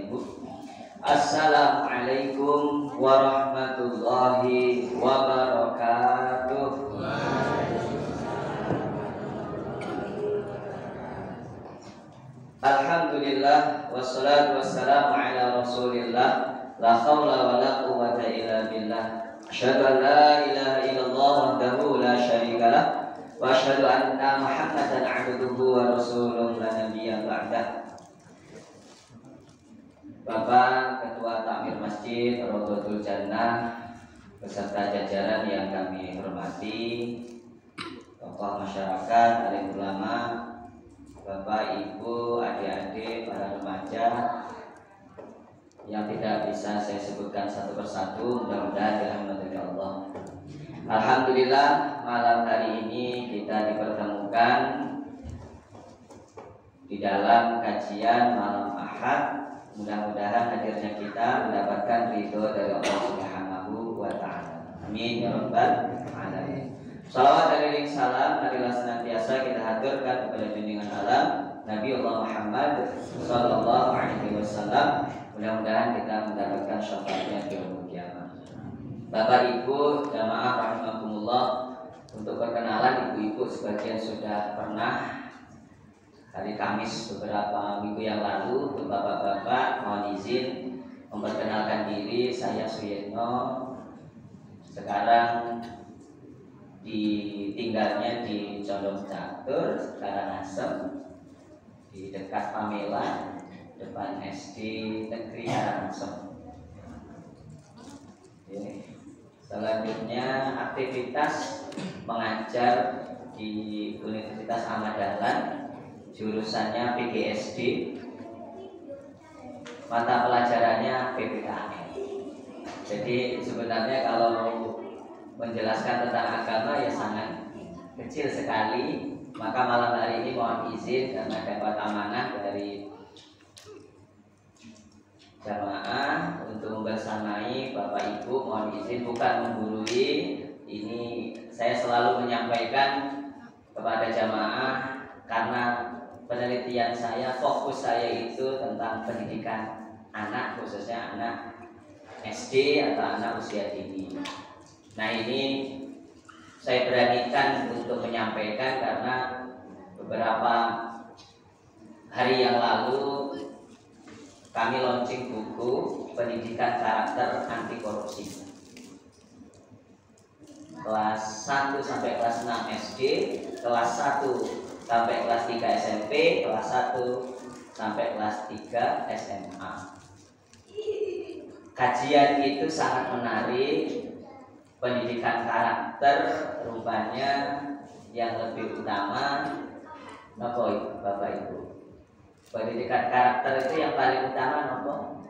Ibu. Assalamualaikum warahmatullahi wabarakatuh. Alhamdulillah wassalatu wassalamu ala Rasulillah, la haula wala quwwata illa billah. Asyhadu an la ilaha illallah wahdahu la syarikalah wa asyhadu anna Muhammadan 'abduhu wa rasuluhu la nabiyya ba'dah. Bapak Ketua Takmir Masjid Raudhatul Jannah beserta jajaran yang kami hormati, tokoh masyarakat, alim ulama, Bapak, Ibu, adik-adik, para remaja yang tidak bisa saya sebutkan satu persatu, mudah-mudahan dirahmati Allah. Alhamdulillah, malam hari ini kita dipertemukan di dalam kajian malam Ahad. Mudah-mudahan hadirnya kita mendapatkan ridho dari Allah Subhanahu wa Ta'ala. Amin ya rabbal alamin. Salawat dan iring salam marilah senantiasa kita haturkan kepada junjungan alam Nabi Allah Muhammad sallallahu alaihi wasallam. Mudah-mudahan kita mendapatkan syafaatnya di yaumul kiamat. Bapak Ibu jamaah rahimakumullah, untuk perkenalan ibu-ibu sebagian sudah pernah hari Kamis beberapa minggu yang lalu. Untuk bapak-bapak mohon izin memperkenalkan diri, saya Suyetno. Sekarang ditinggalnya di Condong Catur, Karangasem, di dekat Pamela, depan SD Negeri Karangasem. Selanjutnya aktivitas mengajar di Universitas Ahmad Dahlan, jurusannya PGSD, mata pelajarannya PPKN. Jadi sebenarnya kalau menjelaskan tentang agama ya sangat kecil sekali. Maka malam hari ini mohon izin karena dapat amanah dari jamaah untuk membersamai Bapak Ibu, mohon izin bukan menggurui. Ini saya selalu menyampaikan kepada jamaah karena penelitian saya, fokus saya itu tentang pendidikan anak, khususnya anak SD atau anak usia dini. Nah ini saya beranikan untuk menyampaikan karena beberapa hari yang lalu kami launching buku pendidikan karakter anti korupsi kelas 1 sampai kelas 6 SD, kelas 1 sampai kelas 3 SMP, kelas 1 sampai kelas 3 SMA. Kajian itu sangat menarik. Pendidikan karakter rupanya yang lebih utama. Nopo Bapak Ibu, pendidikan karakter itu yang paling utama nopo?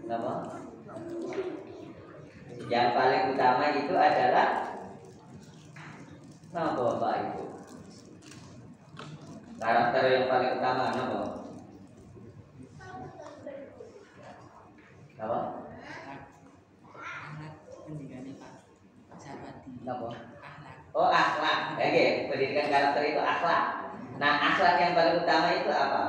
Nopo? Yang paling utama itu adalah nopo Bapak Ibu? Karakter yang paling utama nopo? Apa? Apa? Oh akhlak. Oke, pendidikan karakter itu akhlak. Nah akhlak yang paling utama itu apa?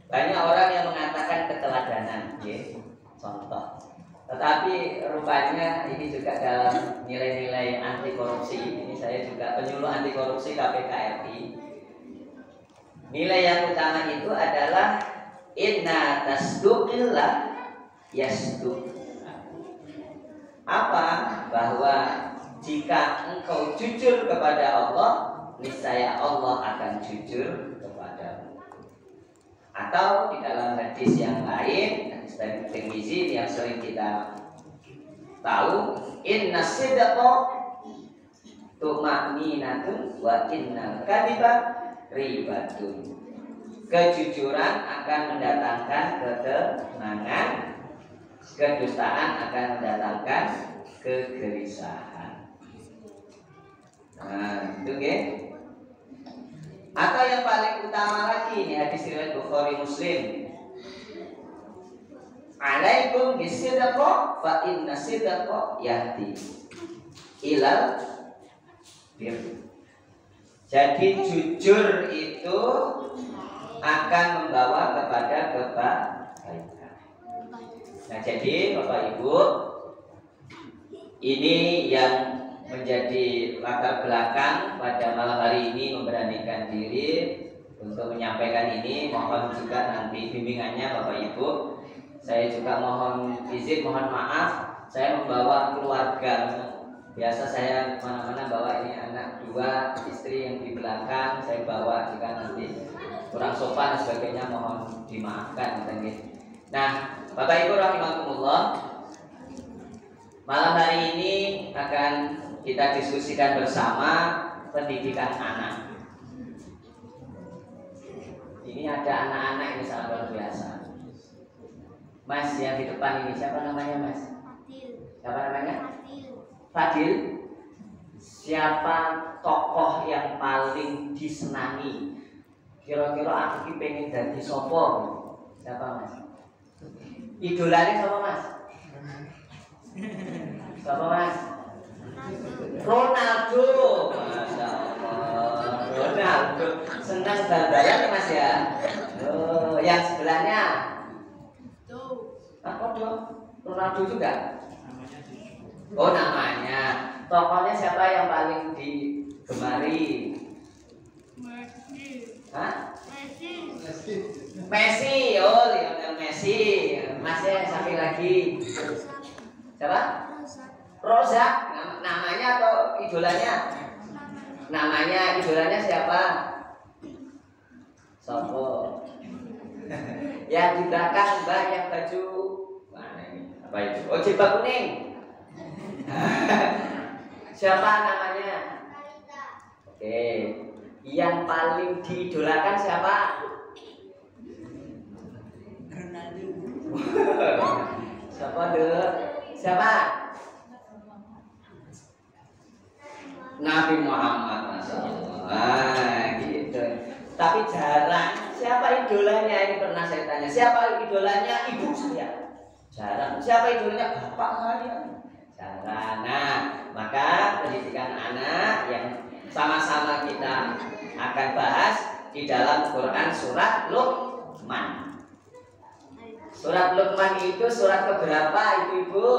Banyak orang yang mengatakan keteladanan, ya, contoh. Tetapi rupanya ini juga dalam nilai-nilai anti korupsi. Ini saya juga penyuluh anti korupsi KPK RI. Nilai yang utama itu adalah inna tasduqillah yasduq. Apa? Bahwa jika engkau jujur kepada Allah, niscaya Allah akan jujur kepadamu. Atau di dalam hadis yang lain, hadis dari Tirmizi yang sering kita tahu, inna sidqa tuma'ninatun wa innal kadhiba ribatun. Kejujuran akan mendatangkan ketenangan, kedustaan akan mendatangkan kegelisahan. Nah, itu ya. Atau yang paling utama lagi ini hadis riwayat Bukhari Muslim. Alaikum bisidqa fa inna sidqa yahdi. ilal bir. Jadi jujur itu akan membawa kepada kebaikan. Nah, jadi Bapak Ibu, ini yang menjadi latar belakang pada malam hari ini memberanikan diri untuk menyampaikan ini. Mohon juga nanti bimbingannya Bapak Ibu. Saya juga mohon izin, mohon maaf, saya membawa keluarga. Biasa saya kemana-mana bawa ini anak 2, istri yang di belakang saya bawa. Jika nanti kurang sopan dan sebagainya mohon dimaafkan. Nah, Bapak Ibu rahimakumullah, malam hari ini akan kita diskusikan bersama pendidikan anak. Ini ada anak-anak ini sangat luar biasa. Mas yang di depan ini siapa namanya Mas? Fadil. Siapa namanya? Fadil. Fadil. Siapa tokoh yang paling disenangi? Kira-kira aku ki pengen jadi sopo? Siapa Mas? Idolanya siapa Mas? Siapa Mas? Ronaldo. Masya Allah. Ronaldo. Senang bal-balan Mas ya. Oh, yang sebelahnya? Apa dong? Ronaldo juga? Oh, namanya. Tokohnya siapa yang paling digemari? Messi. Hah? Messi. Messi. Oh, Lionel Messi. Masnya sampai lagi. Siapa? Rosa. Namanya atau idolanya? Namanya, idolanya siapa? Sopo. Yang di belakang Mbak yang baju mana ini? Apa itu? Oh, jilbab kuning. Siapa namanya? Oke. Yang paling diidolakan siapa? Ronaldo. Siapa deh? Siapa? Nabi Muhammad, Masya Allah. Gitu. Tapi jarang. Siapa idolanya? Ini pernah saya tanya. Siapa idolanya? Ibu saya. Jarang. Siapa idolanya? Bapak saya. Jarang. Nah, maka pendidikan anak yang sama-sama kita akan bahas di dalam Quran surat Luqman. Surat Luqman itu surat keberapa ibu-ibu?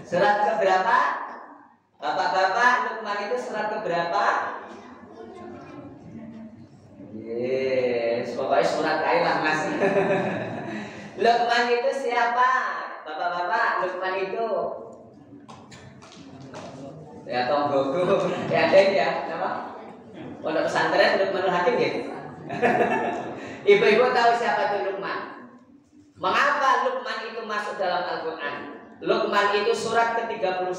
Surat keberapa? Bapak-bapak, Luqman itu surat keberapa? Yes, pokoknya surat kain lah Mas. Luqman itu siapa? Bapak-bapak, Luqman itu ya tonggoku. Ya ada ya, nama? Pondok pesantren Luqmanul Hakim ya? Ibu-ibu tahu siapa itu Luqman? Mengapa Luqman itu masuk dalam Al-Quran? Luqman itu surat ke-31.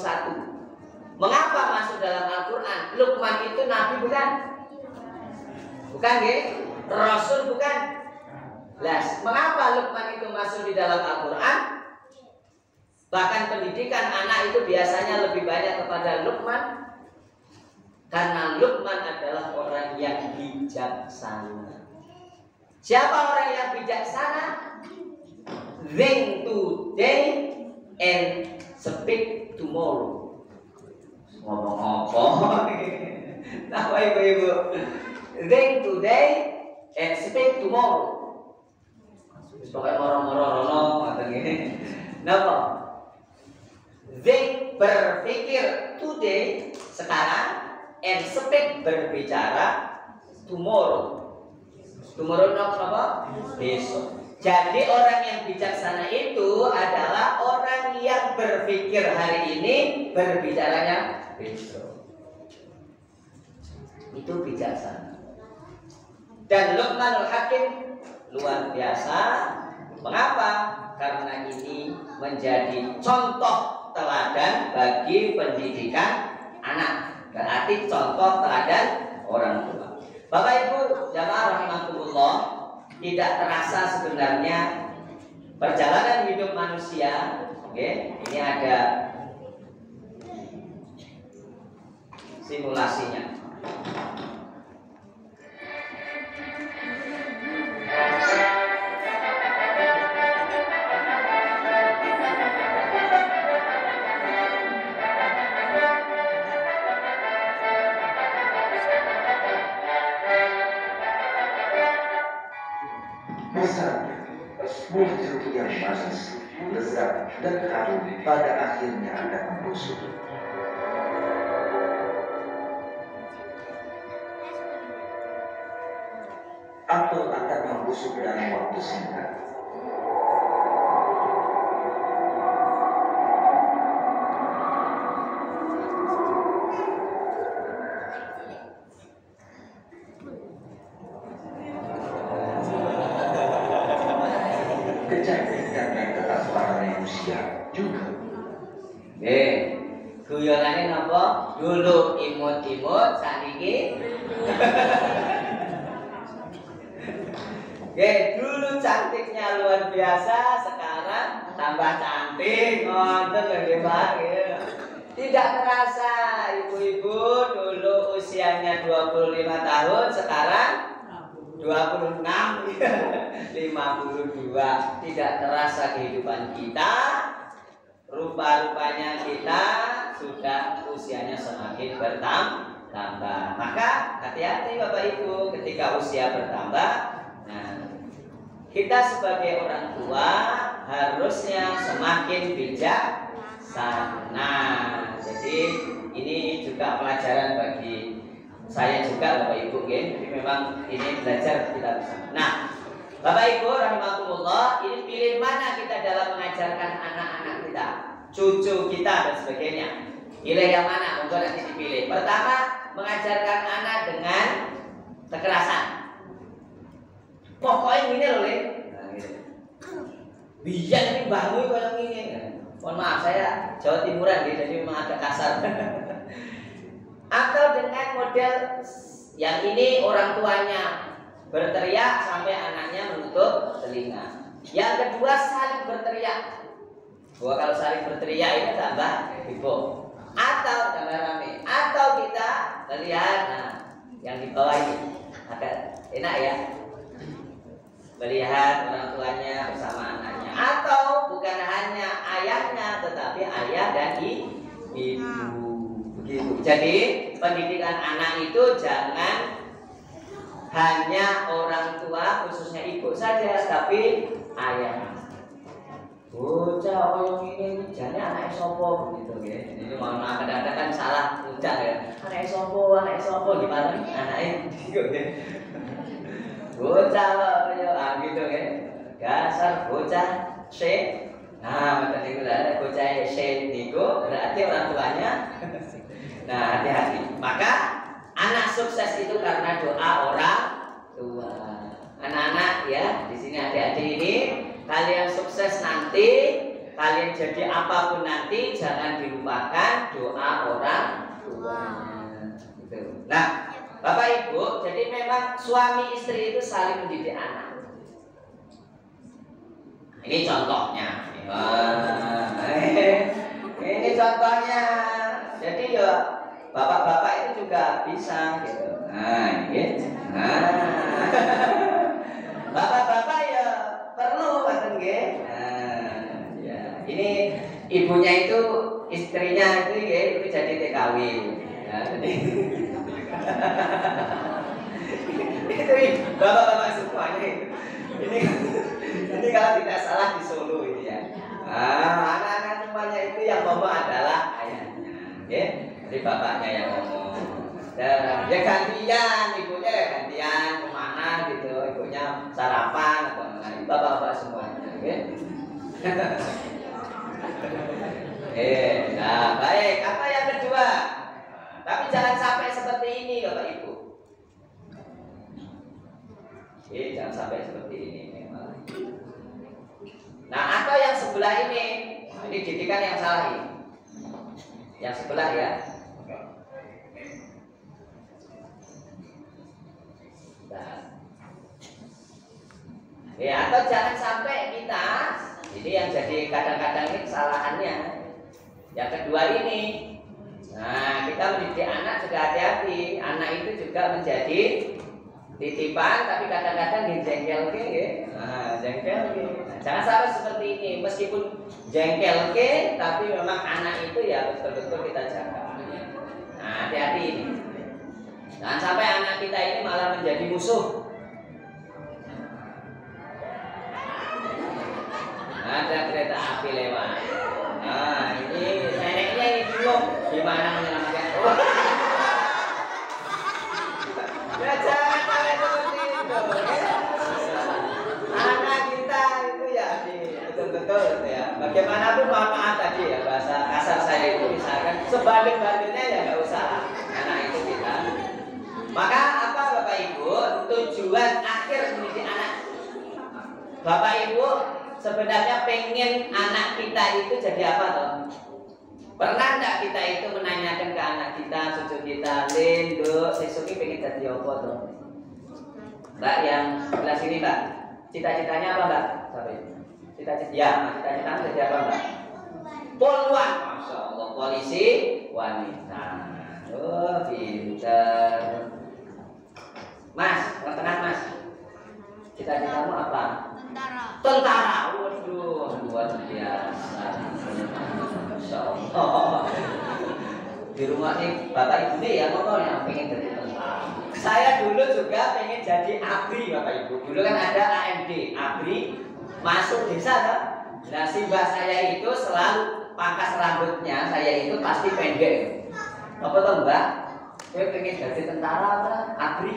Mengapa masuk dalam Al-Quran? Luqman itu Nabi bukan? Bukan ya? Rasul bukan? Mengapa Luqman itu masuk di dalam Al-Quran? Bahkan pendidikan anak itu biasanya lebih banyak kepada Luqman. Karena Luqman adalah orang yang bijaksana. Siapa orang yang bijaksana? Think today and speak tomorrow. Ngomong apa? Nah, ibu-ibu. Think today and speak tomorrow. Pokoknya moro-moro rono atau gini. Napa? Think berpikir today sekarang and speak berbicara tomorrow. Tomorrow apa? Besok. Jadi orang yang bijaksana itu adalah orang yang berpikir hari ini, berbicaranya besok. Itu bijaksana. Dan Luqmanul Hakim luar biasa. Mengapa? Karena ini menjadi contoh teladan bagi pendidikan anak. Berarti contoh teladan orang tua. Bapak Ibu jamaah rahimakumullah, tidak terasa sebenarnya perjalanan hidup manusia. Oke, ini ada simulasinya. Buah jeruk yang manis, lezat, dan harum pada akhirnya akan membusuk. Apel akan membusuk dalam waktu singkat. Kecantikan dan ketampanan usia juga. Guyonane napa? Dulu imut-imut, saniki. Dulu cantiknya luar biasa, sekarang tambah cantik. Ngoten lho nggih, Pak. Tidak terasa ibu-ibu dulu usianya 25 tahun, sekarang 26, 52. Tidak terasa kehidupan kita. Rupa-rupanya kita sudah usianya semakin bertambah. Maka hati-hati Bapak Ibu ketika usia bertambah. Nah, kita sebagai orang tua harusnya semakin bijaksana. Jadi ini juga pelajaran bagi saya juga Bapak Ibu, jadi memang ini belajar kita bersama. Nah, Bapak Ibu rahimakumullah, ini pilih mana kita dalam mengajarkan anak-anak kita, cucu kita dan sebagainya. Pilih yang mana? Monggo nanti dipilih. Pertama, mengajarkan anak dengan kekerasan. Pokoknya ini loh, biar ini bangun kayak gini. Mohon maaf, saya Jawa Timuran jadi memang agak kasar. Atau dengan model yang ini orang tuanya berteriak sampai anaknya menutup telinga. Yang kedua, saling berteriak. Kalau saling berteriak itu tambah heboh. Atau tambah rame. Atau kita melihat, nah, yang di bawah ini agak enak ya, melihat orang tuanya bersama anaknya. Atau bukan hanya ayahnya, tetapi ayah dan ibu. Begitu. Jadi pendidikan anak itu jangan hanya orang tua, khususnya ibu saja, tapi ayah. Bocah orang ini jane anake sapa begitu nggih. Ini mohon maaf kadang-kadang kan salah ucap ya. Anake sapa gimana anake gitu nggih. Bocah kaya gitu nggih. Dasar bocah syek. Nah, maka niku lha bocah syek niku berarti orang tuanya. Nah, hati-hati. Maka anak sukses itu karena doa orang tua. Anak-anak ya, di sini adik-adik ini, kalian sukses nanti, kalian jadi apapun nanti, jangan dilupakan doa orang tua. Gitu. Nah, Bapak Ibu, jadi memang suami istri itu saling mendidik anak. Ini contohnya. Ini contohnya. Jadi ya bapak-bapak itu juga bisa gitu. Nah, ini. Bapak-bapak ya perlu kan nggih. Ya. Ini ibunya itu istrinya itu jadi TKW. Ya, jadi itu bapak-bapak semuanya. Ini kalau tidak salah di Solo ini ya. Anak-anak semuanya itu yang ngomong adalah ayahnya, ya. Jadi bapaknya yang ngomong. Dan ya gantian, ibunya ya gantian kemana gitu, ibunya sarapan atau mana, bapak-bapak semuanya, ya. Nah baik, apa yang kedua? Tapi jangan sampai seperti ini Bapak Ibu. Jangan sampai seperti ini memang. Nah, atau yang sebelah ini didikan yang salah ini. Yang sebelah ya. Nah. Ya, atau jangan sampai kita, ini yang jadi kadang-kadang ini kesalahannya. Yang kedua ini. Nah, kita mendidik anak juga hati-hati. Anak itu juga menjadi titipan, tapi kadang-kadang jengkel ke, jengkel ke. Nah, jangan sampai seperti ini. Meskipun jengkel ke, tapi memang anak itu ya betul-betul kita jaga. Nah, hati-hati ini. Jangan sampai anak kita ini malah menjadi musuh. api lewat. Nah, ini neneknya ini bingung gimana menyelamatkan. Ya jangan sampai seperti itu. Anak kita itu ya betul-betul ya. Bagaimanapun mohon maaf tadi ya bahasa kasar saya itu misalkan sebanding-bandingnya ya nggak usah anak itu kita. Maka apa Bapak Ibu tujuan akhir mendidik anak? Bapak Ibu sebenarnya pengen anak kita itu jadi apa toh? Pernah enggak kita itu menanyakan ke anak kita, cucu kita, Lindo, sesuki pengen jadi apa toh? Mbak yang sebelah sini Mbak, cita-citanya apa Mbak? Sorry. Cita-citanya jadi apa Mbak? Polwan, Masya Allah, polisi wanita. Oh, pintar. Mas, tengah Mas. Cita-citamu apa? Tentara. Waduh, luar biasa. Masya Allah. Di rumah ini Bapak Ibu nih ya ngomong yang pengen jadi tentara. Saya dulu juga pengen jadi ABRI Bapak Ibu. Dulu kan ada AMD, ABRI masuk desa kan. Nah si mbak saya itu selalu pangkas rambutnya saya itu pasti pendek. Apa tuh mbak? Saya pengen jadi tentara apa? ABRI.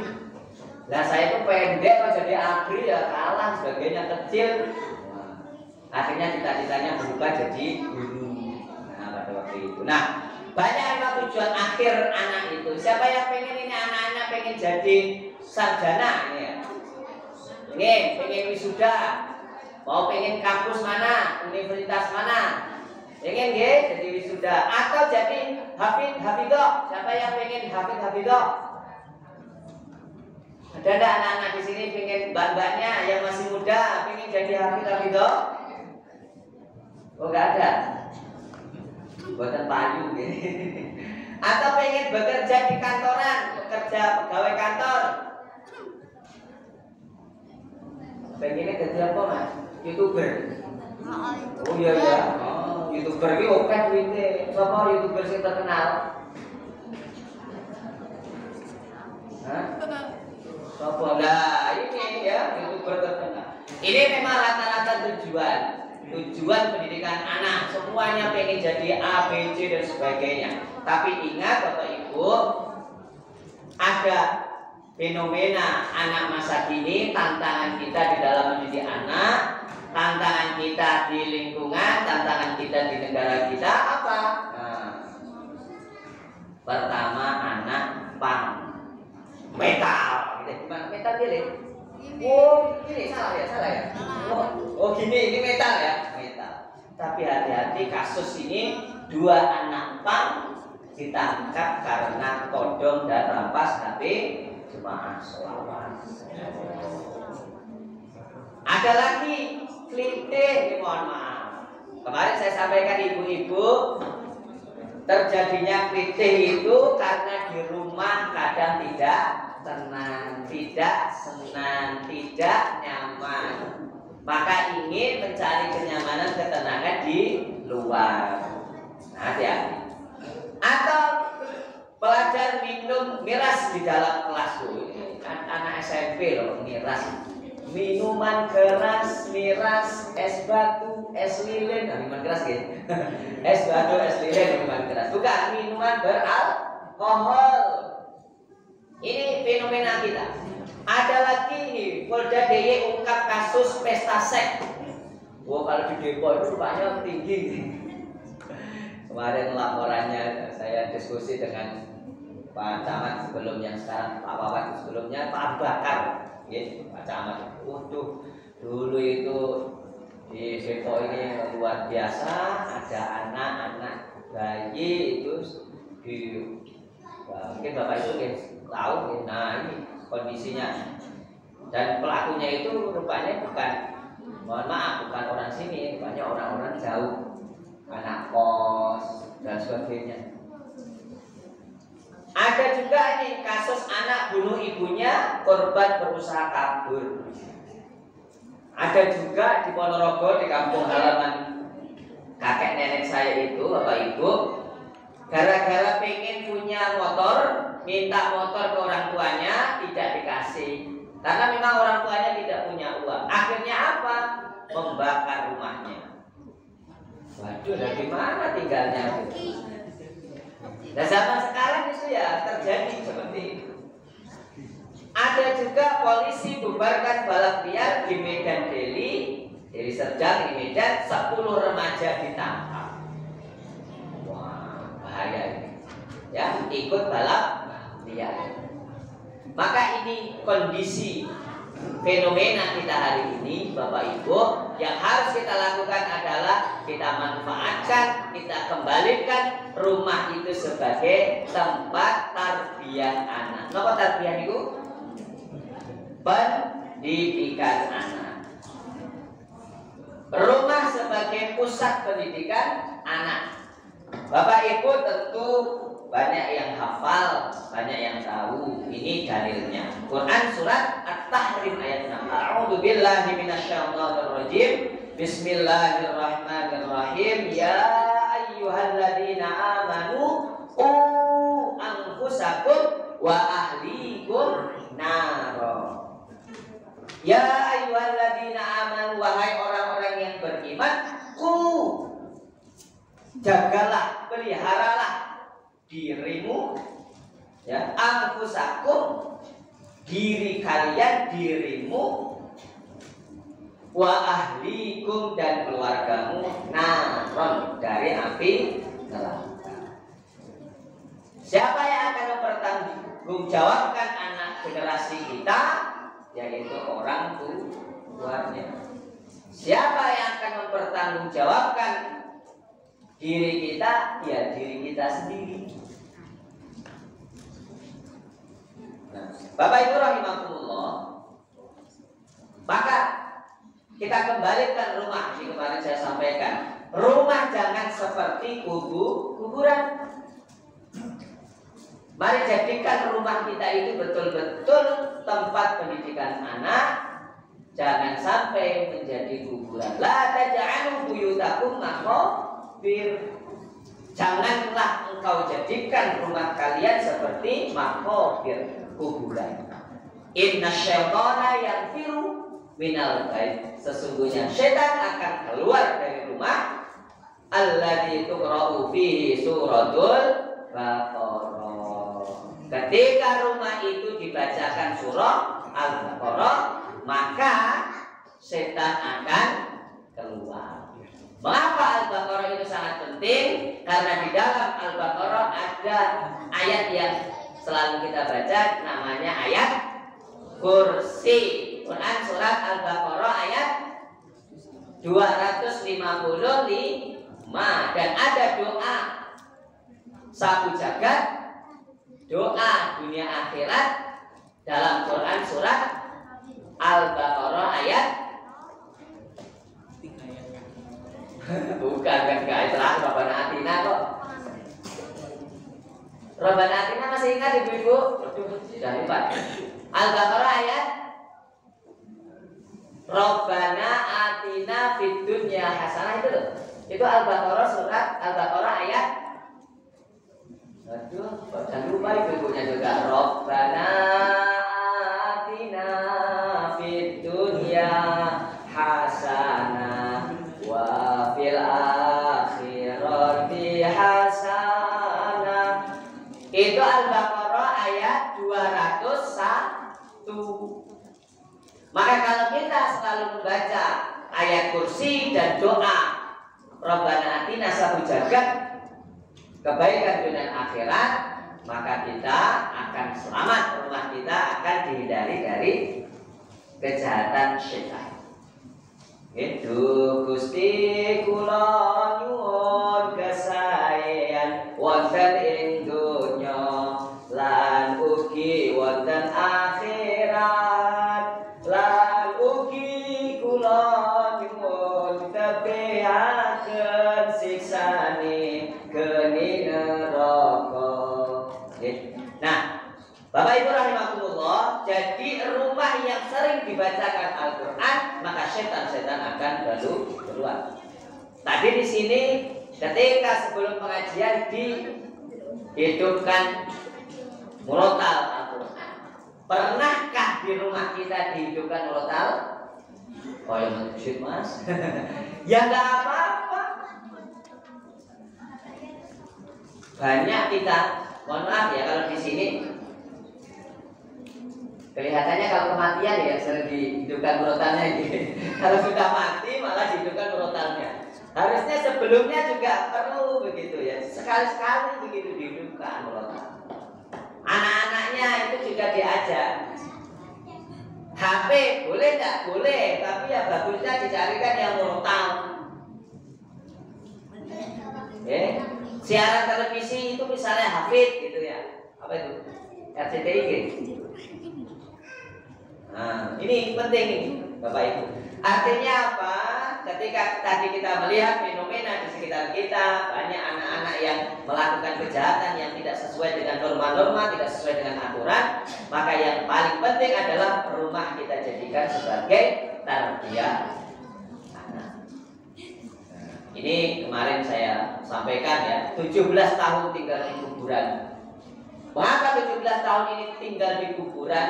Nah saya itu pendek kok jadi ABRI ya kalah sebagainya kecil. Nah, akhirnya cita-citanya berubah jadi guru. Nah pada waktu itu. Nah banyak yang tujuan akhir anak itu. Siapa yang pengen ini anak-anak pengen jadi sarjana ini ya? Pengen wisuda. Mau pengen kampus mana, universitas mana? Pengen jadi wisuda atau jadi hafidh-hafidhah. Siapa yang pengen hafidh-hafidhah? Ada enggak anak-anak di sini pengen mbak-mbaknya yang masih muda pengen jadi hafidh-hafidhah? Oh enggak ada. Buatan payu gitu. Atau pengen bekerja di kantoran, bekerja pegawai kantor. Pengennya kerja apa Mas? YouTuber. Oh iya iya. Oh, YouTuber ki oke duite. Sapa YouTuber sing terkenal? Hah? Sapa lah ini ya YouTuber terkenal. Ini memang rata-rata tujuan pendidikan anak. Semuanya pengen jadi A, B, C dan sebagainya. Tapi ingat Bapak Ibu, ada fenomena anak masa kini, tantangan kita di dalam mendidik anak, tantangan kita di lingkungan, tantangan kita di negara kita apa? Nah, pertama anak pang metal, gitu. Gimana metal dia? Oh, ini salah ya. Oh gini, ini metal ya, metal. Tapi hati-hati kasus ini 2 anak pang ditangkap karena todong dan rampas HP jemaah sholawat. Ada lagi kelitih, mohon maaf. Kemarin saya sampaikan ibu-ibu, terjadinya kelitih itu karena di rumah kadang tidak tenang, tidak senang, tidak nyaman. Maka ingin mencari kenyamanan, ketenangan di luar. Nah, hati-hati. Atau pelajar minum miras di dalam kelas tuh. Anak SMP loh miras. Minuman keras, miras, es batu, es lilin, minuman keras gitu. Es batu, es lilin, minuman keras. Bukan minuman beralkohol. Ini fenomena kita. Ada lagi nih, Polda DIY ungkap kasus pesta seks. Wah kalau di Depok itu rupanya tinggi. Kemarin laporannya saya diskusi dengan Pak Camat sebelumnya, sekarang Pak Wawan sebelumnya Pak Bakar, ya, Pak Camat. Waduh, dulu itu di Depok ini luar biasa, ada anak-anak bayi itu di, mungkin Bapak itu tahu, nah ini kondisinya. Dan pelakunya itu rupanya bukan, mohon maaf, bukan orang sini, rupanya orang-orang jauh. Anak kos dan sebagainya. Ada juga nih kasus anak bunuh ibunya, korban berusaha kabur. Ada juga di Ponorogo, di kampung halaman kakek nenek saya itu, Bapak Ibu, gara-gara pengen punya motor, minta motor ke orang tuanya, tidak dikasih. Karena memang orang tuanya tidak punya uang. Akhirnya apa? Membakar rumahnya. Waduh, dari mana tinggalnya itu? Nah, zaman sekarang itu ya terjadi seperti itu. Ada juga polisi bubarkan balap liar di Medan Deli, Deli Serdang di Medan, 10 remaja ditangkap. Wah, bahaya ini. Ya, ikut balap liar. Maka ini kondisi fenomena kita hari ini, Bapak Ibu, yang harus kita lakukan adalah kita manfaatkan, kita kembalikan rumah itu sebagai tempat tarbiyah anak. Napa tarbiyah itu? Pendidikan anak. Rumah sebagai pusat pendidikan anak. Bapak Ibu tentu banyak yang hafal, banyak yang tahu. Ini dalilnya. Quran surat At-Tahrim ayat 6. A'udzu billahi minasyaitonir rajim. Bismillahirrahmanirrahim. Ya ayyuhalladzina amanu qu anfusakum wa ahlikum naro. Ya ayyuhalladzina amanu, wahai orang-orang yang beriman, qu, jagalah, peliharalah dirimu, ya, anfusakum, diri kalian, dirimu, wa ahlikum, dan keluargamu, naron, dari api neraka. Siapa yang akan mempertanggungjawabkan anak generasi kita? Yaitu orang tuanya. Siapa yang akan mempertanggungjawabkan diri kita? Ya, diri kita sendiri. Nah, Bapak Ibu rahimakumullah, maka kita kembalikan rumah. Ini kemarin saya sampaikan, rumah jangan seperti kuburan. Mari jadikan rumah kita itu betul-betul tempat pendidikan anak. Jangan sampai menjadi kuburan. La taj'alu buyutakum maqabir. Janganlah engkau jadikan rumah kalian seperti maqabir, kuburan. Inna syaitana yanfiru minal bait. Sesungguhnya setan akan keluar dari rumah alladzi tuqra'u fihi suratul Baqarah. Ketika rumah itu dibacakan surah Al-Baqarah, maka setan akan keluar. Mengapa Al-Baqarah itu sangat penting? Karena di dalam Al-Baqarah ada ayat yang selalu kita baca, namanya ayat kursi. Quran surat Al-Baqarah ayat 255, dan ada doa sapu jagat, doa dunia akhirat dalam Quran surat Al-Baqarah ayat bukan guys, Rabbana Atina kok. Rabbana Atina masih ingat ibu-ibu? Sudah lupa. Al-Baqarah ayat Rabbana Atina fid dunya hasanah, itu loh. Itu Al-Baqarah surat Al-Baqarah ayat, aduh, jangan lupa ibu-ibunya juga. Rabbana atina fid dunya hasanah wa fil akhirati hasanah. Itu Al-Baqarah ayat 201. Maka kalau kita selalu membaca ayat kursi dan doa Rabbana atina sabu jagat, kebaikan dunia akhirat, maka kita akan selamat, rumah kita akan dihindari dari kejahatan syaitan. Itu Gusti kula nyuwun kesaean wonten ing donya lan ugi wonten akhirat, lan ugi kula nyuwun tebehaken siksane geni neraka. Nah, Bapak Ibu rahimakumullah, jadi rumah yang sering dibacakan Al-Quran, maka setan-setan akan keluar. Tadi di sini ketika sebelum pengajian dihidupkan murotal Al-Quran. Pernahkah di rumah kita dihidupkan murotal? Oh, yang masjid mas. Ya nggak apa-apa. banyak kita, mohon maaf ya kalau di sini kelihatannya kalau kematian ya sering dihidupkan urutannya gitu. Kalau sudah mati malah dihidupkan urutannya. Harusnya sebelumnya juga perlu begitu ya, sekali-sekali begitu dihidupkan urutan. Anak-anaknya itu juga diajak. HP boleh nggak? Boleh, tapi ya bagusnya dicarikan yang urutan. Siaran televisi itu misalnya Hafid gitu ya, apa itu? RCTI gitu. Nah, ini penting ini, Bapak Ibu. Artinya apa? Ketika tadi kita melihat fenomena di sekitar kita, banyak anak-anak yang melakukan kejahatan yang tidak sesuai dengan norma-norma, tidak sesuai dengan aturan, maka yang paling penting adalah rumah kita jadikan sebagai tarbiyah anak. Ini kemarin saya sampaikan ya, 17 tahun tinggal di kuburan. Mengapa 17 tahun ini tinggal di kuburan?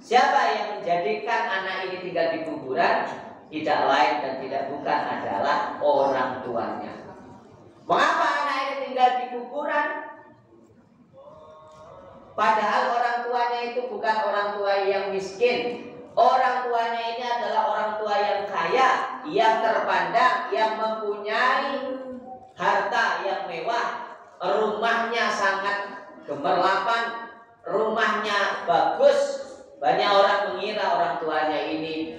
Siapa yang menjadikan anak ini tinggal di kuburan? Tidak lain dan tidak bukan adalah orang tuanya. Mengapa anak ini tinggal di kuburan? Padahal orang tuanya itu bukan orang tua yang miskin. Orang tuanya ini adalah orang tua yang kaya, yang terpandang, yang mempunyai harta yang mewah. Rumahnya sangat gemerlapan, rumahnya bagus. Banyak orang mengira orang tuanya ini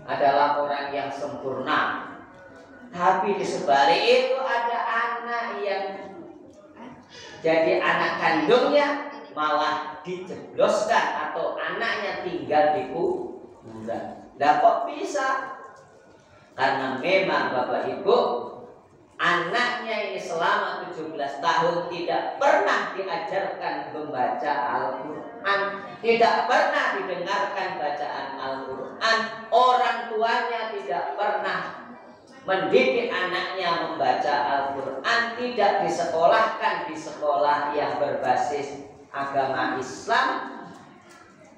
adalah orang yang sempurna. Tapi di sebalik itu ada anak yang jadi anak kandungnya malah dijebloskan atau anaknya tinggal di kuburan. Lah kok bisa? Karena memang Bapak Ibu, anaknya ini selama 17 tahun tidak pernah diajarkan membaca Al-Quran, tidak pernah didengarkan bacaan Al-Quran. Orang tuanya tidak pernah mendidik anaknya membaca Al-Quran, tidak disekolahkan di sekolah yang berbasis agama Islam,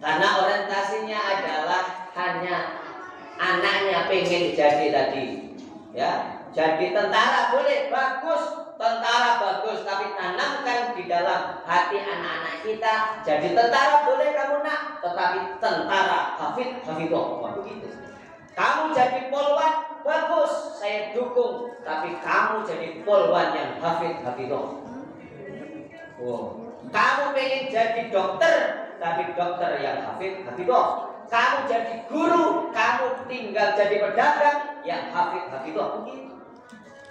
karena orientasinya adalah hanya anaknya pengen jadi tadi ya. Jadi tentara boleh, bagus, tentara bagus, tapi tanamkan di dalam hati anak-anak kita. Jadi tentara boleh kamu nak, tetapi tentara hafidh begitu. Kamu jadi polwan, bagus, saya dukung, tapi kamu jadi polwan yang hafidh. Kamu pengen jadi dokter, tapi dokter yang hafidh. Kamu jadi guru, kamu tinggal jadi pedagang yang hafidh begitu.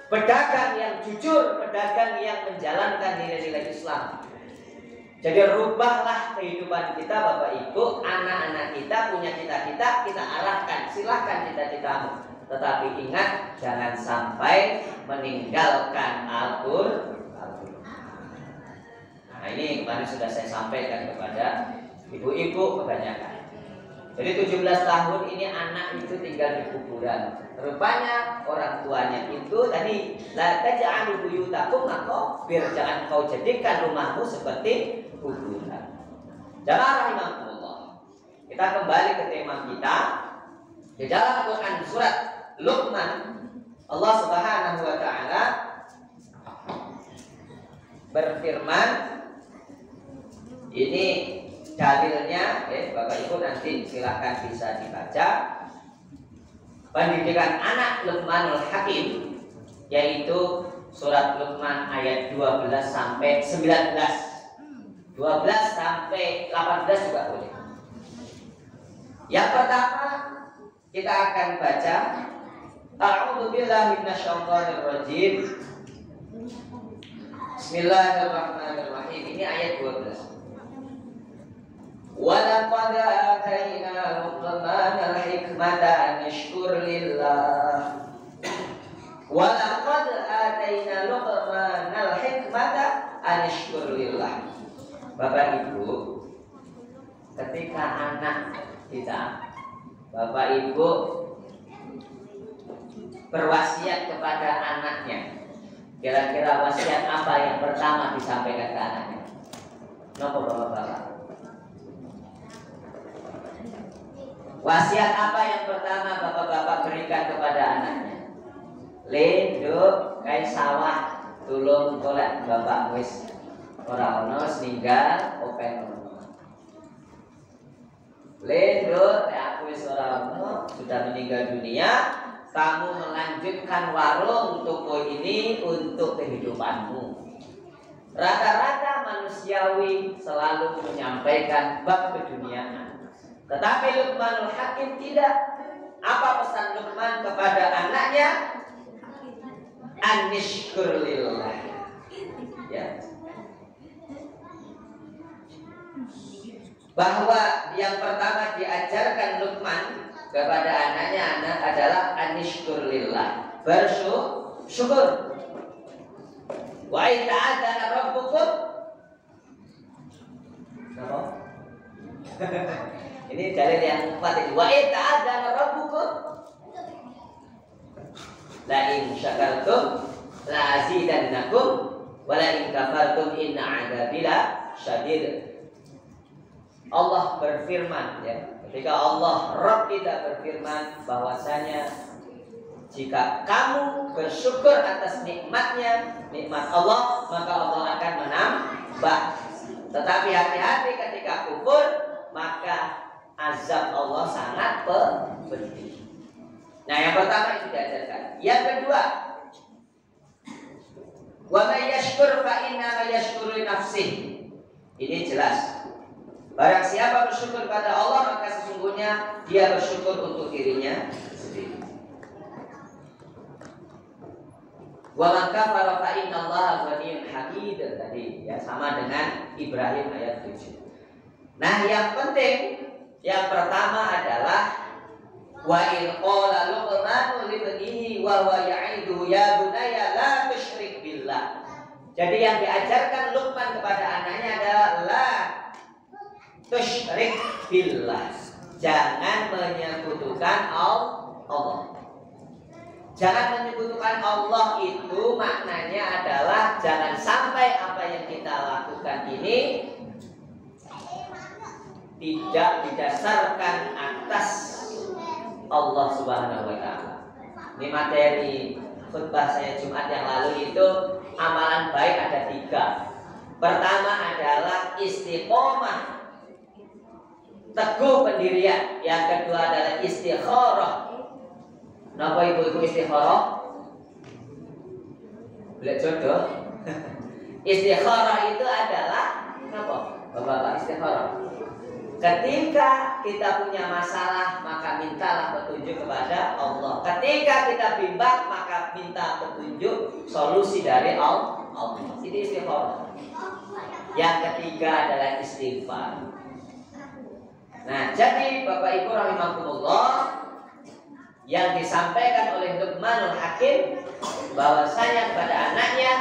Pedagang yang jujur, pedagang yang menjalankan nilai-nilai Islam. Jadi rubahlah kehidupan kita Bapak Ibu. Anak-anak kita punya cita-cita, kita arahkan, silahkan cita-citamu. Tetapi ingat, jangan sampai meninggalkan Al-Quran. Nah ini kemarin sudah saya sampaikan kepada ibu-ibu kebanyakan. Jadi 17 tahun ini anak itu tinggal di kuburan. Rupanya orang tuanya itu tadi la taj'alu buyutakum maqabir, jangan kau jadikan rumahmu seperti kuburan. Jamaah rahimakumullah. Kita kembali ke tema kita. Di dalam Quran surat Luqman, Allah Subhanahu wa taala berfirman, ini dalilnya, Bapak Ibu nanti silahkan bisa dibaca. Pendidikan anak Luqmanul Hakim, yaitu surat Luqman ayat 12 sampai 19. 12 sampai 18 juga boleh. Yang pertama kita akan baca A'udzu billahi minasyaitonir rajim. Bismillahirrahmanirrahim. Ini ayat 12. وَلَقَدْ آتَيْنَا لُقْمَانَ الْحِكْمَةَ أَنِ اشْكُرْ لِلَّهِ وَلَقَدْ آتَيْنَا لُقْمَانَ الْحِكْمَةَ أَنِ اشْكُرْ لِلَّهِ. Bapak Ibu, ketika anak kita, Bapak Ibu berwasiat kepada anaknya, kira-kira wasiat apa yang pertama disampaikan ke anaknya? Napa Bapak-bapak? Wasiat apa yang pertama bapak-bapak berikan kepada anaknya? Linduk kai sawah tulung golek bapak wis ora ono ninggal open ono. Lendo, aku wis ora ono, sudah meninggal dunia, kamu melanjutkan warung toko ini untuk kehidupanmu. Rata-rata manusiawi selalu menyampaikan bab keduniaan. Tetapi Luqmanul Hakim tidak. Apa pesan Luqman kepada anaknya? Anishkur lillah. Ya. Bahwa yang pertama diajarkan Luqman kepada anaknya adalah anishkur lillah, bersyukur. Wa ta'adzana rabbukum. Apa? Ini dalil yang keempat itu. Wa ta'adzana rabbukum la in syakartum la azidannakum wa la in kafartum inna 'adzabi syadid. Allah berfirman, ya. Ketika Allah Rabb kita berfirman bahwasanya jika kamu bersyukur atas nikmatnya, nikmat Allah, maka Allah akan menambah. Tetapi hati-hati ketika kufur, maka azab Allah sangat pedih. Nah, yang pertama itu diajarkan. Yang kedua, wa may yashkur fa inna ma yashkuru li nafsihi. Ini jelas. Barang siapa bersyukur pada Allah, maka sesungguhnya dia bersyukur untuk dirinya sendiri. Wa man kafara fa innallaha ghaniyyun hamid. Tadi ya sama dengan Ibrahim ayat 7. Nah, yang penting yang pertama adalah wa in qala luqmanu libnihi wa huwa ya'iduhu ya bunayya la tusyrik billah. Jadi yang diajarkan Luqman kepada anaknya adalah la tusyrik billah. Jangan menyekutukan Allah. Jangan menyekutukan Allah itu maknanya adalah jangan sampai apa yang kita lakukan ini tidak didasarkan atas Allah Subhanahu wa taala. Ini materi khutbah saya Jumat yang lalu itu amalan baik ada 3. Pertama adalah istiqomah, teguh pendirian. Yang kedua adalah istikharah. Napa ibu-ibu istikharah? Boleh jodoh. Istikharah itu adalah apa? Bapak-bapak istikharah. Ketika kita punya masalah, maka mintalah petunjuk kepada Allah. Ketika kita bimbang, maka minta petunjuk solusi dari Allah. Itu istikharah. Yang ketiga adalah istighfar. Nah, jadi Bapak Ibu rahimakumullah, yang disampaikan oleh Luqmanul Hakim bahwasanya kepada anaknya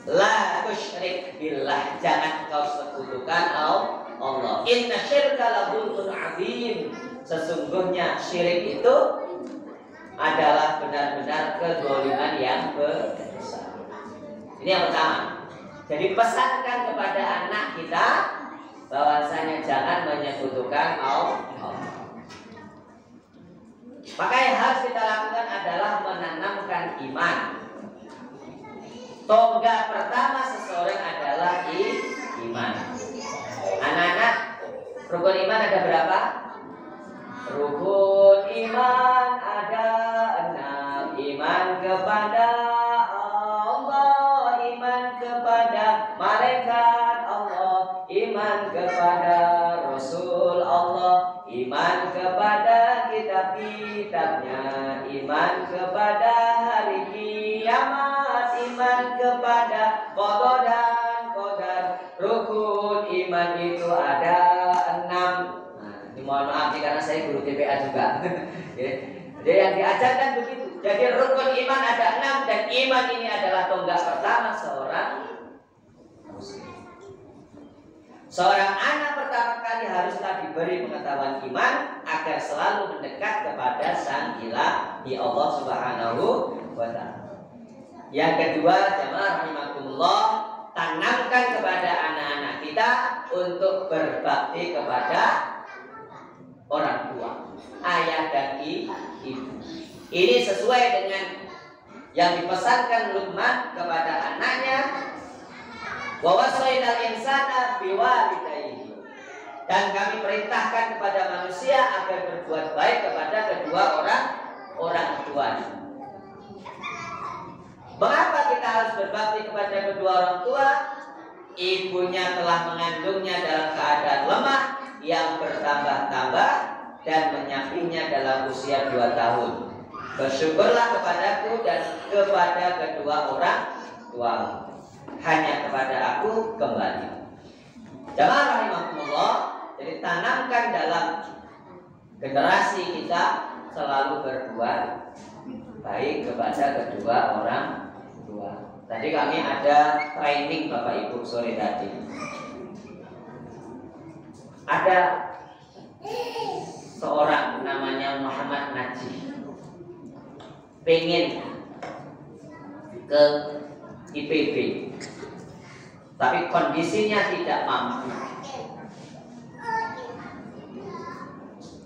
la tusyrik billah, jangan kau sekutukan Allah. Inna syirka la dzulmun adzim. Sesungguhnya syirik itu adalah benar-benar kezaliman yang besar. Ini yang pertama. Jadi pesankan kepada anak kita bahwasanya jangan menyekutukan Allah. Maka yang harus kita lakukan adalah menanamkan iman. Tonggak pertama seseorang adalah iman. Anak-anak, rukun iman ada berapa? Rukun iman ada 6. Iman kepada Allah, iman kepada malaikat Allah, iman kepada Rasul Allah, iman kepada kitab-kitabnya, iman kepada hari kiamat, iman kepada qada dan qadar. Rukun iman itu ada 6. Nah, ini mohon maaf karena saya guru TPA juga. Jadi yang diajarkan begitu. Jadi rukun iman ada 6 dan iman ini adalah tonggak pertama seorang muslim. Seorang anak pertama kali haruslah diberi pengetahuan iman agar selalu mendekat kepada Sang Ilahi Allah Subhanahu wa taala. Yang kedua, jamaah rahimakumullah, tanamkan kepada anak-anak kita untuk berbakti kepada orang tua, ayah dan ibu. Ini sesuai dengan yang dipesankan Luqman kepada anaknya Wa wasainal insana biwalidayhi. Dan kami perintahkan kepada manusia agar berbuat baik kepada kedua orang tuanya. Mengapa kita harus berbakti kepada kedua orang tua? Ibunya telah mengandungnya dalam keadaan lemah yang bertambah-tambah dan menyapinya dalam usia 2 tahun. Bersyukurlah kepadaku dan kepada kedua orang tua. Hanya kepada aku kembali. Jamaah rahimakumullah. Jadi tanamkan dalam generasi kita selalu berbuat baik kepada kedua orang tua. Tadi kami ada training Bapak Ibu sore tadi. Ada seorang namanya Muhammad Najih, pengen ke IPB, tapi kondisinya tidak mampu.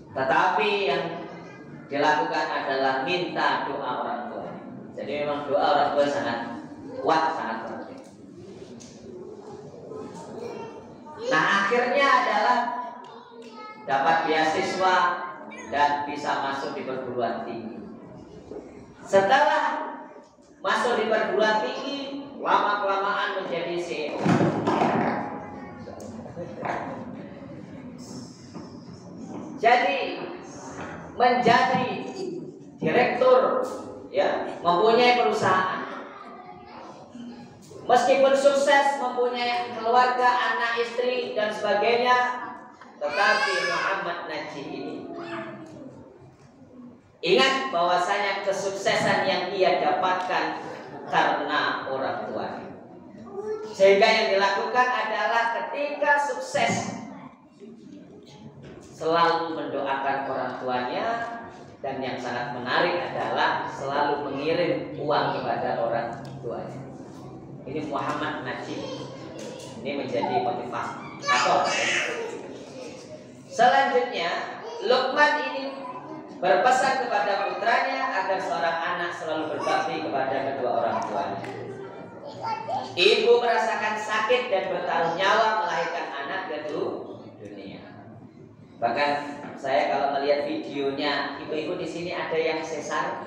Tetapi yang dilakukan adalah minta doa orang tua. Jadi memang doa orang tua sangat kuat, sangat penting. Nah, akhirnya adalah dapat beasiswa dan bisa masuk di perguruan tinggi. Setelah masuk di perguruan tinggi, lama-kelamaan menjadi CEO. Jadi menjadi direktur, ya, mempunyai perusahaan. Meskipun sukses, mempunyai keluarga, anak, istri dan sebagainya, tetapi Muhammad Najih ini ingat bahwasanya kesuksesan yang ia dapatkan karena orang tuanya. Sehingga yang dilakukan adalah ketika sukses selalu mendoakan orang tuanya, dan yang sangat menarik adalah selalu mengirim uang kepada orang tuanya. Ini Muhammad Najih. Ini menjadi motivator. Selanjutnya, Luqman ini berpesan kepada putranya agar seorang anak selalu berbakti kepada kedua orang tuanya. Ibu merasakan sakit dan bertaruh nyawa melahirkan anak ke dunia. Bahkan saya kalau melihat videonya ibu-ibu di sini ada yang sesar,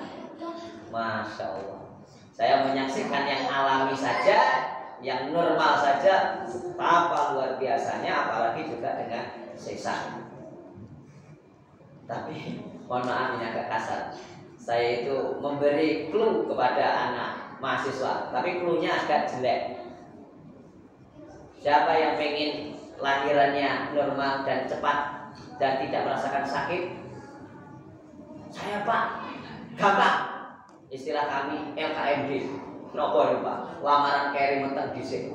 masya Allah. Saya menyaksikan yang alami saja, yang normal saja, apa luar biasanya, apalagi juga dengan sesar. Tapi mohon maaf ini agak kasar. Saya itu memberi clue kepada anak mahasiswa, tapi clue-nya agak jelek. Siapa yang pengen lahirannya normal dan cepat dan tidak merasakan sakit? Saya Pak, gampang. Istilah kami LKMD. Nopo Pak, lamaran keri menteng dhisik.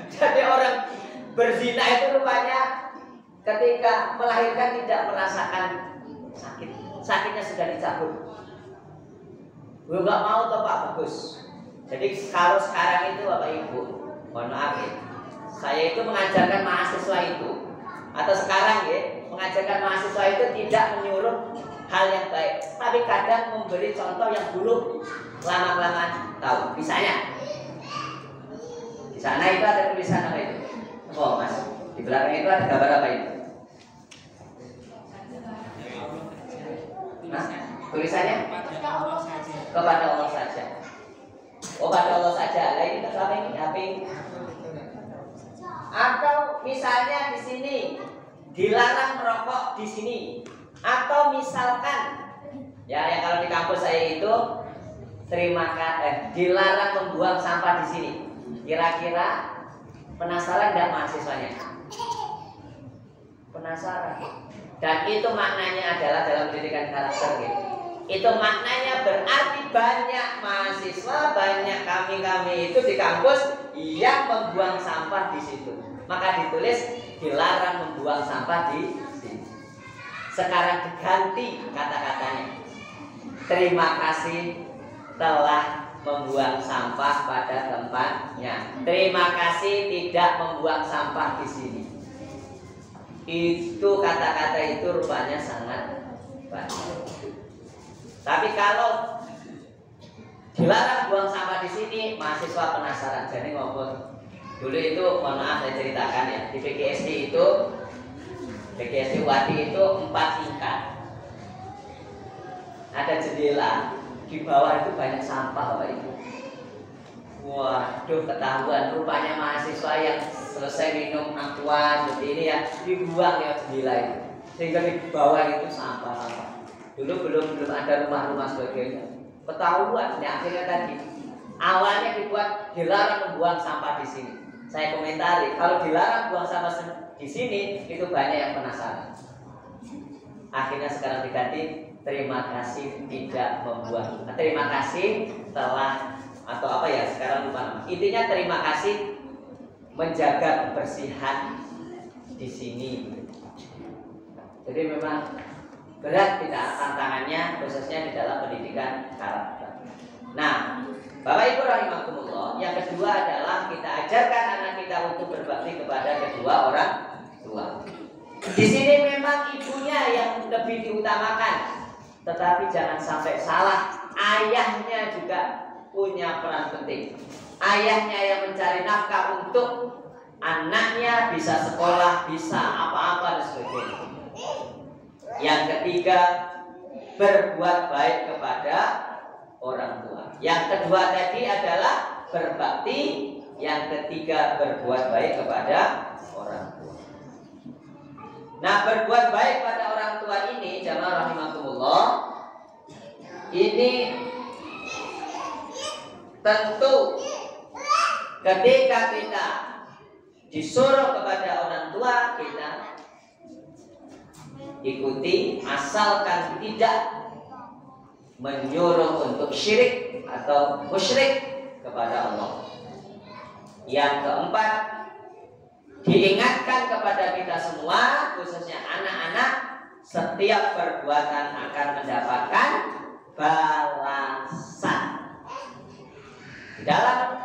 Jadi orang berzina itu rupanya ketika melahirkan tidak merasakan sakit. Sakitnya sudah dicabut. Gue nggak mau toh Pak, bagus. Jadi kalau sekarang itu Bapak Ibu, mohon maaf ya, saya itu mengajarkan mahasiswa itu, atau sekarang ya, mengajarkan mahasiswa itu tidak menyuruh hal yang baik, tapi kadang memberi contoh yang dulu lama-kelamaan tahu. Misalnya, di sana itu ada tulisan apa itu? Oh Mas, di belakang itu ada gambar apa itu? Nah, tulisannya kepada Allah saja. Oh, pada Allah saja. Lah ini apa ini? HP ini. Atau misalnya di sini dilarang merokok di sini. Atau misalkan ya yang kalau di kampus saya itu dilarang membuang sampah di sini. Kira-kira penasaran enggak mahasiswanya? Penasaran. Dan itu maknanya adalah dalam pendidikan karakter gitu. Itu maknanya berarti banyak mahasiswa, banyak kami itu di kampus yang membuang sampah di situ. Maka ditulis dilarang membuang sampah di sini. Sekarang diganti kata-katanya. Terima kasih telah membuang sampah pada tempatnya. Terima kasih tidak membuang sampah di sini. Itu kata-kata itu rupanya sangat banyak. Tapi kalau dilarang buang sampah di sini, mahasiswa penasaran. Jadi ngobrol Dulu itu, mohon maaf saya ceritakan ya, di PGSD itu, PGSD Wati itu 4 tingkat. Ada jendela, di bawah itu banyak sampah Bapak Ibu. Waduh, ketahuan rupanya mahasiswa yang selesai minum aqua seperti ini ya, dibuang ya jendela itu. Sehingga di bawah itu sampah-sampah. Dulu belum ada rumah-rumah sebagainya. Ketahuan, ya akhirnya tadi awalnya dilarang membuang sampah di sini. Saya komentari, kalau dilarang buang sampah di sini, itu banyak yang penasaran. Akhirnya sekarang diganti, terima kasih tidak membuang. Terima kasih telah atau apa ya? Sekarang lupa nama. Intinya terima kasih menjaga kebersihan di sini. Jadi memang berat kita tantangannya, khususnya di dalam pendidikan karakter. Nah, Bapak Ibu rahimakumullah, yang kedua adalah kita ajarkan anak kita untuk berbakti kepada kedua orang tua. Di sini memang ibunya yang lebih diutamakan, tetapi jangan sampai salah, ayahnya juga punya peran penting. Ayahnya yang mencari nafkah untuk anaknya bisa sekolah, bisa apa-apa dan sebagainya. Yang ketiga, berbuat baik kepada orang tua. Yang kedua tadi adalah berbakti. Yang ketiga, berbuat baik kepada orang tua. Nah, berbuat baik pada orang tua ini, jamaah rahimakumullah, ini tentu ketika kita disuruh kepada orang tua, kita ikuti asalkan tidak menyuruh untuk syirik atau musyrik kepada Allah. Yang keempat, diingatkan kepada kita semua, khususnya anak-anak, setiap perbuatan akan mendapatkan balasan. Di dalam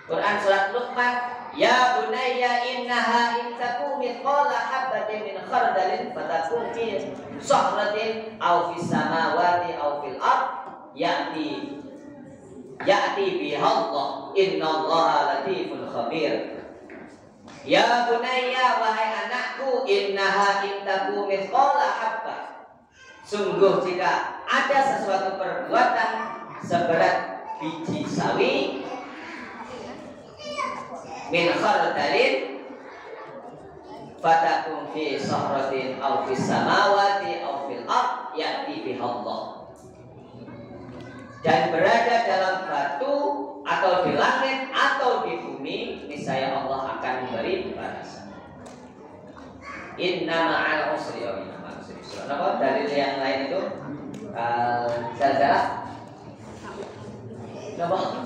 Quran surat Luqman, ya bunayya innaha in taku mithqala habatin min khardalin fatakun fi sakhratin aw fis samawati aw fil ard ya'ti biha Allah innallaha latiful khabir. Ya bunayya, wahai anakku, innaha in taku mithqala habbah, sungguh jika ada sesuatu perbuatan seberat biji sawi, min khardalin fatakum fi sahratin aw fis samawati aw fil ard ya'ti biha Allah, dan berada dalam batu atau di langit atau di bumi, niscaya Allah akan memberi balasan. Inna ma'al usri yusra. Apa dalil yang lain itu? Zalzalah. Kenapa?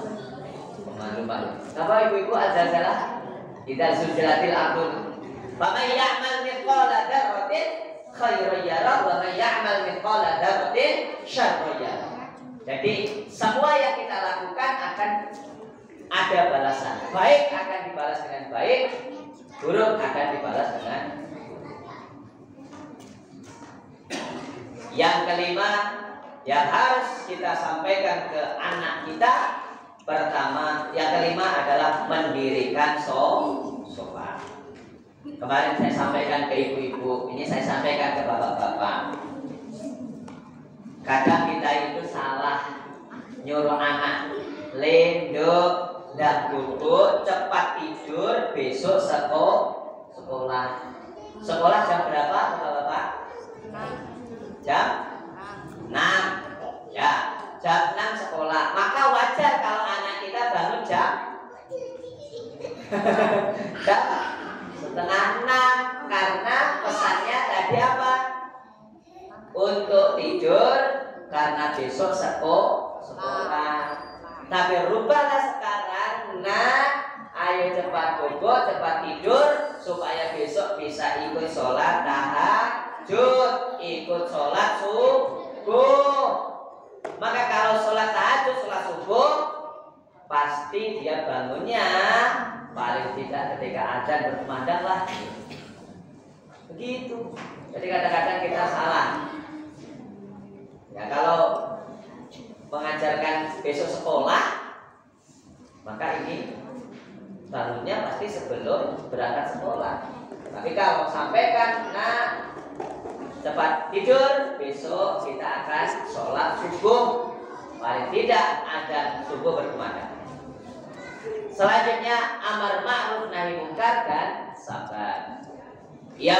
Malu-malu. Kenapa ibu-ibu al-zalzalah? Idza zulzilatil ardu. Faman ya'mal mithqala dzarratin khairan yara wa man ya'mal mithqala dzarratin syarran yara. Jadi semua yang kita lakukan akan ada balasan. Baik akan dibalas dengan baik, buruk akan dibalas dengan buruk. Yang kelima yang harus kita sampaikan ke anak kita, pertama, yang kelima adalah mendirikan sholat. Kemarin saya sampaikan ke ibu-ibu, ini saya sampaikan ke bapak-bapak. Kadang kita itu salah nyuruh anak lendok, dak duduk, cepat tidur, besok sekolah. Sekolah jam berapa, bapak-bapak? Jam 6. Ya, jam 6 sekolah. Maka wajar kalau anak kita bangun jam 5:30, karena pesannya tadi apa? Untuk tidur karena besok sekolah. Tapi rubahlah sekarang, ayo cepat bobo, cepat tidur supaya besok bisa ikut sholat tahajud, ikut sholat subuh. Maka kalau sholat tahajud, sholat subuh, pasti dia bangunnya paling tidak ketika azan berkumandang lah. Begitu. Jadi kadang-kadang kita salah. Ya, kalau mengajarkan besok sekolah, maka ini bangunnya pasti sebelum berangkat sekolah. Tapi kalau sampaikan, nah cepat tidur, besok kita akan sholat subuh. Paling tidak ada subuh berkumandang. Selanjutnya amar ma'ruf nahi munkar dan sabar. Ya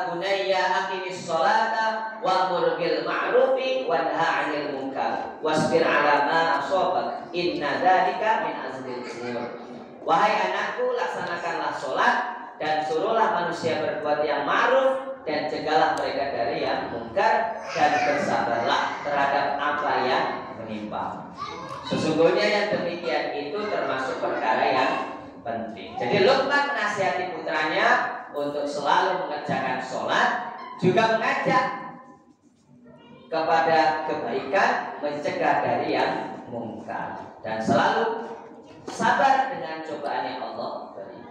bunayya aqimis sholata wa'mur bil ma'rufi wanha 'anil munkar wasbir 'ala ma asabak inna dzalika min azmil umur. Wahai anakku, laksanakanlah sholat dan suruhlah manusia berbuat yang ma'ruf dan cegahlah mereka dari yang munkar dan bersabarlah terhadap apa yang menimpa. Sesungguhnya yang demikian itu termasuk perkara yang penting. Jadi Luqman menasihati putranya untuk selalu mengerjakan sholat, juga mengajak kepada kebaikan, mencegah dari yang munkar, dan selalu sabar dengan cobaan yang Allah beri.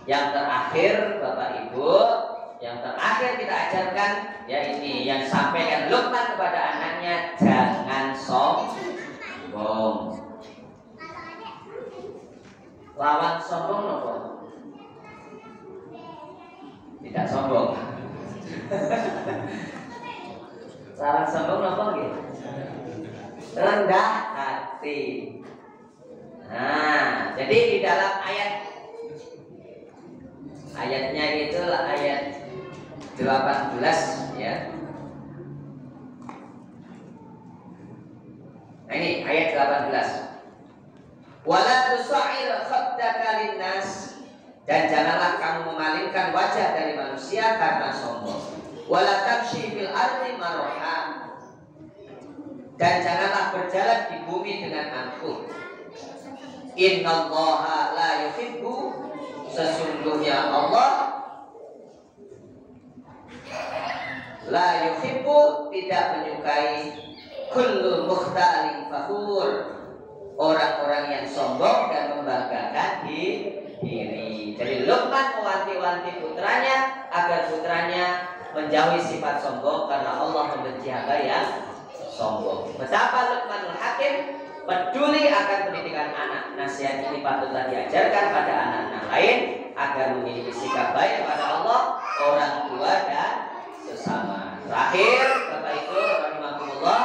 Yang terakhir, Bapak Ibu, yang terakhir kita ajarkan, ya ini yang sampaikan Luqman kepada anaknya, jangan sombong. Lawan sombong nopo? Tidak sombong. Lawan sombong nopo gitu? Rendah hati. Nah, jadi di dalam ayatnya itu ayat 18 ya. Nah ini ayat 18. Wala tusa'ir khaddaka linnas, dan janganlah kamu memalingkan wajah dari manusia karena sombong. Wala tamshi fil ardi maraha, dan janganlah berjalan di bumi dengan angkuh. Innallaha la yuhibbu, sesungguhnya Allah la yuhibbu, tidak menyukai kullu mukhtalin fakhur, orang-orang yang sombong dan membanggakan diri. Jadi Luqman mewanti-wanti putranya agar putranya menjauhi sifat sombong karena Allah membenci hamba yang sombong. Betapa Luqmanul Hakim peduli akan pendidikan anak. Nasihat ini patutlah diajarkan pada anak-anak lain agar memiliki sikap baik kepada Allah, orang tua dan sesama. Terakhir, Bapak Ibu rahimakumullah,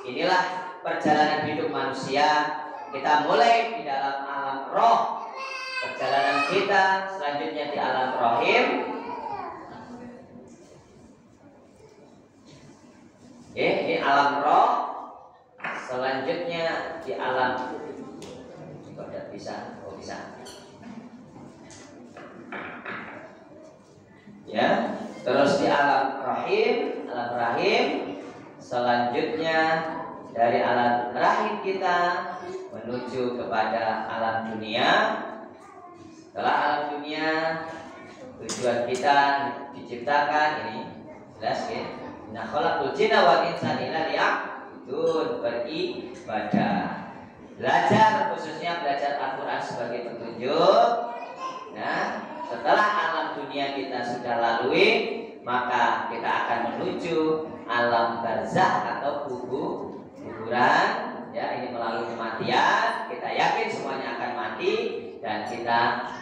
inilah perjalanan hidup manusia. Kita mulai di dalam alam roh, perjalanan kita selanjutnya di alam rohim. Ini alam roh, selanjutnya di alam, kok tidak bisa? Oh bisa. Ya, terus di alam rahim, selanjutnya dari alam rahim kita menuju kepada alam dunia. Setelah alam dunia, tujuan kita diciptakan ini jelas ya. Nah, khalaqul jinna wal insa illa liya'budun, beribadah. Belajar, khususnya belajar Al-Qur'an sebagai petunjuk. Nah, setelah alam dunia kita sudah lalui, maka kita akan menuju alam barzakh atau kuburan. Ya, ini melalui kematian. Kita yakin semuanya akan mati dan kita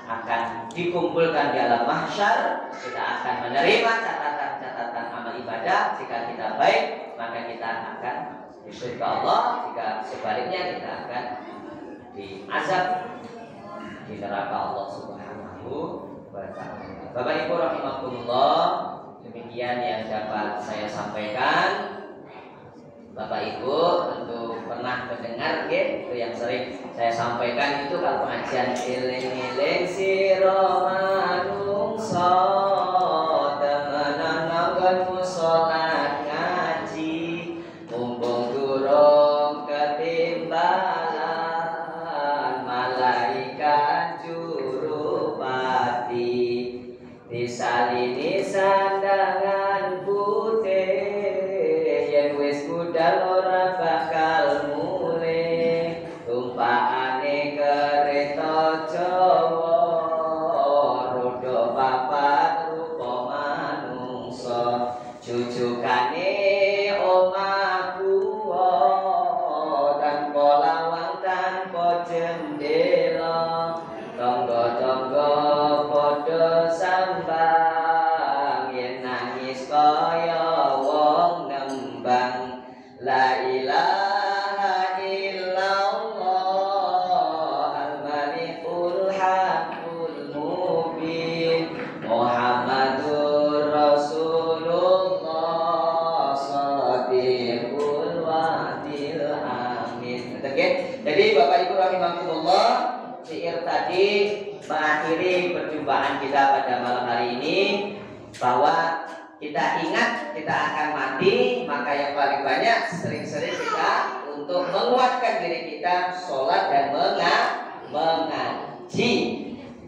akan dikumpulkan di alam mahsyar. Kita akan menerima catatan amal ibadah. Jika kita baik, maka kita akan di surga Allah. Jika sebaliknya, kita akan diazab di neraka Allah Subhanahu wa ta'ala. Bapak Ibu rahimakumullah, demikian yang dapat saya sampaikan. Bapak Ibu tentu pernah mendengar itu yang sering saya sampaikan itu kalau pengajian eling-eling sira manungsa temenan salat ngaji mumpung durung ketimbalan malaikat jurupati disalini sandangan putih yen wis budal ora bakal mulih tumpakane kereta Jawa roda papat rupa manungsa jujuk kaya wong nembang la ilaha illallah al-malikul haqqul mubin Muhammadur Rasulullah shadiqul wa'dil amin. Oke. Jadi Bapak Ibu rahimakumullah, syair tadi mengakhiri perjumpaan kita pada malam hari ini bahwa kita ingat kita akan mati, maka yang paling banyak sering-sering kita untuk menguatkan diri kita sholat dan mengaji.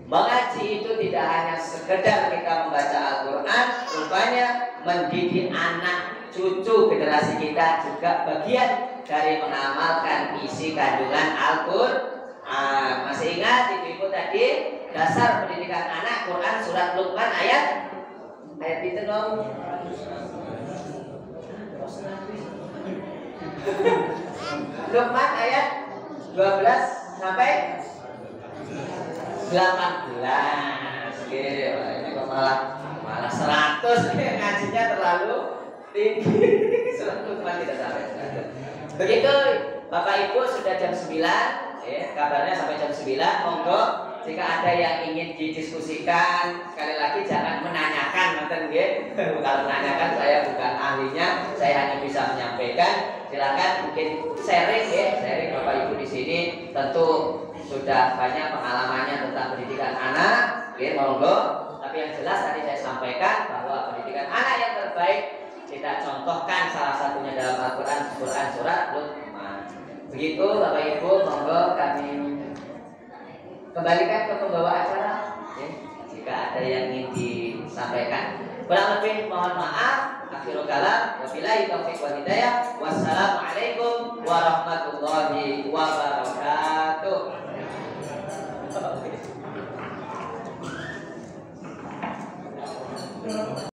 Mengaji itu tidak hanya sekedar kita membaca Al-Quran, rupanya mendidik anak cucu generasi kita juga bagian dari mengamalkan isi kandungan Al-Quran. Masih ingat ibu-ibu tadi dasar pendidikan anak Quran surat Luqman ayat itu dong. Luqman ayat 12 sampai 18. Ini kok malah 100 ngajinya terlalu tinggi. Surat Luqman tidak sampai 100. Begitu Bapak Ibu sudah jam 9, kabarnya sampai jam 9. Monggo jika ada yang ingin didiskusikan, sekali lagi jangan menanyakan, nonton nggih. Kalau menanyakan saya bukan ahlinya, saya hanya bisa menyampaikan. Silakan mungkin sharing ya, sharing Bapak Ibu di sini tentu sudah banyak pengalamannya tentang pendidikan anak, monggo. Tapi yang jelas tadi saya sampaikan bahwa pendidikan anak yang terbaik kita contohkan salah satunya dalam Al-Quran surat Luqman. Begitu Bapak Ibu, monggo kami kembalikan ke pembawa acara jika ada yang ingin disampaikan. Kurang lebih mohon maaf. Akhirul kalam, wabillahi taufiq wal hidayah. Wassalamualaikum warahmatullahi wabarakatuh.